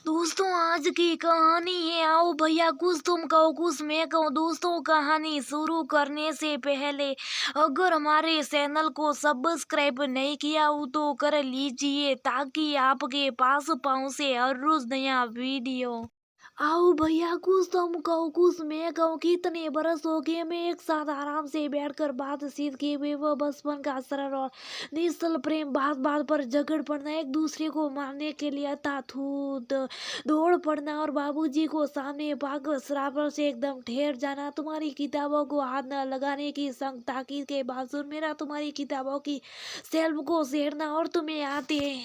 दोस्तों आज की कहानी है। आओ भैया, कुछ तुम कहो कुछ मैं कहूँ। दोस्तों कहानी शुरू करने से पहले अगर हमारे चैनल को सब्सक्राइब नहीं किया हो तो कर लीजिए ताकि आपके पास पहुँचे हर रोज नया वीडियो। आओ भैया, कुछ तुम कहो कुछ मैं कहूँ। कितने बरस हो गए मैं एक साथ आराम से बैठकर बातचीत किए हुए, वो बचपन का सरल और निश्चल प्रेम। बात बात पर झगड़ पड़ना, एक दूसरे को मारने के लिए अथाथूत दौड़ पड़ना और बाबूजी को सामने पाकर शराब से एकदम ठहर जाना। तुम्हारी किताबों को हाथ न लगाने की संग ताकीद के बावजूद मेरा तुम्हारी किताबों की शेल्फ को छेड़ना और तुम्हें आते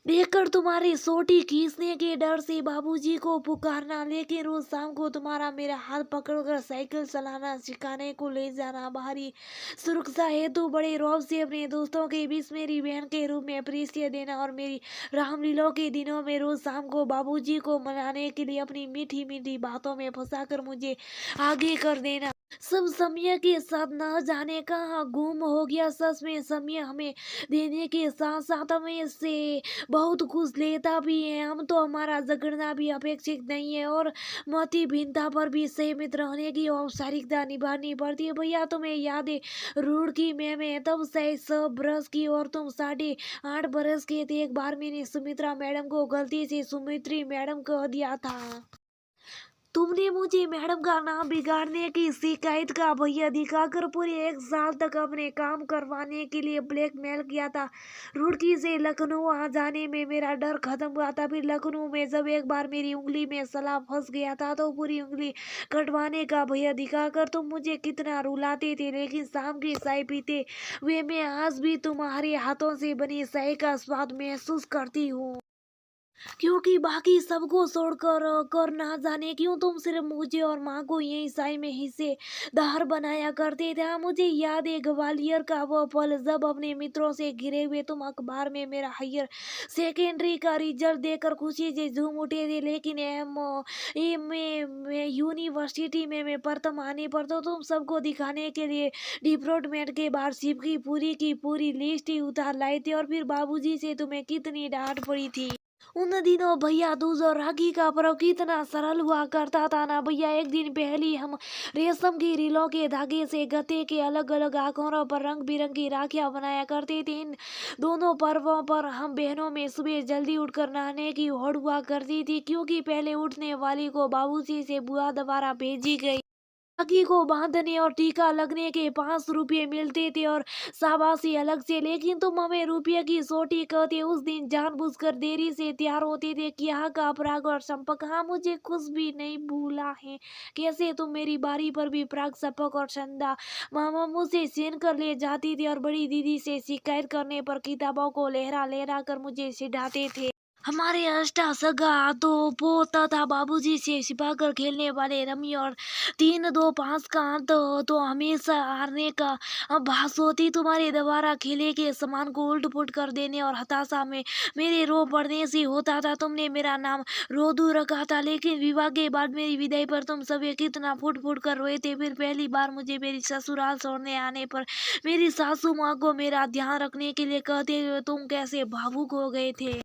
देखकर तुम्हारी सोटी खींचने के डर से बाबूजी को पुकारना। लेकिन रोज शाम को तुम्हारा मेरा हाथ पकड़कर साइकिल चलाना सिखाने को ले जाना। बाहरी सुरक्षा हेतु बड़े रौब से अपने दोस्तों के बीच मेरी बहन के रूप में परिचय देना और मेरी रामलीला के दिनों में रोज शाम को बाबूजी को मनाने के लिए अपनी मीठी मीठी बातों में फंसाकर मुझे आगे कर देना। सब समय के साथ न जाने कहाँ गुम हो गया। सच में समय हमें देने के साथ साथ हमें इससे बहुत कुछ लेता भी है। हम तो हमारा झगड़ना भी अपेक्षित नहीं है और मति भिन्नता पर भी सहमत रहने की औपचारिकता निभानी पड़ती है। भैया तुम्हें याद है रुड़की में तब शायद 100 बरस की और तुम 8.5 बरस के थे। एक बार मैंने सुमित्रा मैडम को गलती से सुमित्री मैडम कह दिया था। तुमने मुझे मैडम का नाम बिगाड़ने की शिकायत का भैया दिखाकर पूरे 1 साल तक अपने काम करवाने के लिए ब्लैकमेल किया था। रुड़की से लखनऊ आ जाने में मेरा डर खत्म हुआ था। फिर लखनऊ में जब एक बार मेरी उंगली में सला फंस गया था तो पूरी उंगली कटवाने का भैया दिखाकर तुम मुझे कितना रुलाते थे। लेकिन शाम की चाय पीते हुए मैं आज भी तुम्हारे हाथों से बनी चाय का स्वाद महसूस करती हूँ। क्योंकि बाकी सबको छोड़कर कर ना जाने क्यों तुम सिर्फ मुझे और माँ को यही साई में हिस्सेदार बनाया करते थे। हाँ, मुझे याद है ग्वालियर का वो पल जब अपने मित्रों से घिरे हुए तुम अखबार में मेरा हायर सेकेंडरी का रिजल्ट देकर खुशी से झूम उठे थे। लेकिन में यूनिवर्सिटी में मैं प्रथम आने पर तो तुम सबको दिखाने के लिए डिपार्टमेंट के बाहर सिप की पूरी लिस्ट ही उतार लाए थे और फिर बाबूजी से तुम्हें कितनी डांट पड़ी थी। उन दिनों भैया दूज और राखी का पर्व कितना सरल हुआ करता था ना भैया। एक दिन पहले हम रेशम की रीलों के धागे से गते के अलग अलग आकारों पर रंग बिरंगी राखियां बनाया करते थे। इन दोनों पर्वों पर हम बहनों में सुबह जल्दी उठकर नहाने की होड़ हुआ करती थी क्योंकि पहले उठने वाली को बाबूजी से बुआ दोबारा भेजी गई। राखी को बांधने और टीका लगने के 5 रुपये मिलते थे और शाबाशी अलग से। लेकिन तुम हमें रुपये की सोटी कहते। उस दिन जानबूझकर देरी से तैयार होते थे कि यहाँ का पराग और चंपक। हाँ, मुझे कुछ भी नहीं भूला है कैसे तुम मेरी बारी पर भी पराग चंपक और चंदा मामा मुझसे छीन कर ले जाती थी और बड़ी दीदी से शिकायत करने पर किताबों को लहरा लहरा कर मुझे चिढ़ाते थे। हमारे अष्टा सगा तो पोता था बाबूजी से छिपाकर खेलने वाले रमी और 3 2 5 का अंत तो हमेशा हारने का भास होती। तुम्हारे दोबारा खेले के सामान को उल्ट पुट कर देने और हताशा में मेरे रो पड़ने से होता था। तुमने मेरा नाम रोदू रखा था लेकिन विवाह के बाद मेरी विदाई पर तुम सभी कितना फुट फुट कर रोए थे। फिर पहली बार मुझे मेरी ससुराल छोड़ने आने पर मेरी सासू माँ को मेरा ध्यान रखने के लिए कहते हुए तुम कैसे भावुक हो गए थे।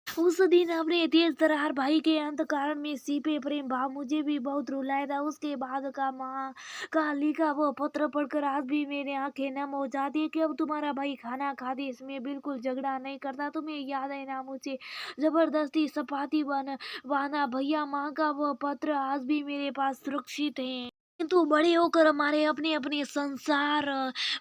उस दिन अपने तेज तर्रार भाई के अंत कारण में सीपे प्रेम भाव मुझे भी बहुत रुलाया था। उसके बाद का माँ का लिखा वो पत्र पढ़कर आज भी मेरी आंखें नम हो जाती है कि अब तुम्हारा भाई खाना खाते इसमें बिल्कुल झगड़ा नहीं करता। तुम्हें याद है ना मुझे जबरदस्ती चपाती बना भैया। माँ का वो पत्र आज भी मेरे पास सुरक्षित है। किंतु बड़े होकर हमारे अपने अपने संसार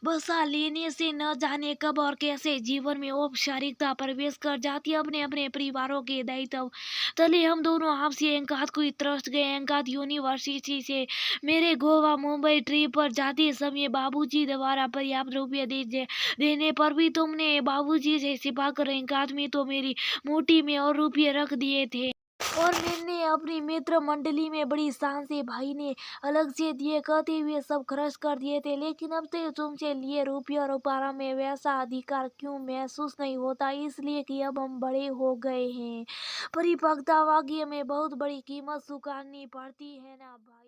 बसा लेने से न जाने कब और कैसे जीवन में औपचारिकता प्रवेश कर जाती है। अपने अपने परिवारों के दायित्व तले हम दोनों आपसी एकांत को त्रस्त गए। एकांत यूनिवर्सिटी से मेरे गोवा मुंबई ट्रिप पर जाते समय बाबूजी द्वारा पर्याप्त रुपये देने पर भी तुमने बाबूजी से छिपा कर एकांत में तो मेरी मोटी में और रुपये रख दिए थे और मैंने अपनी मित्र मंडली में बड़ी शान से भाई ने अलग से दिए कहते हुए सब खर्च कर दिए थे। लेकिन अब तो तुमसे लिए रुपये और उपहारों में वैसा अधिकार क्यों महसूस नहीं होता? इसलिए कि अब हम बड़े हो गए हैं। परिपक्वता वाकई में बहुत बड़ी कीमत चुकानी पड़ती है ना भाई।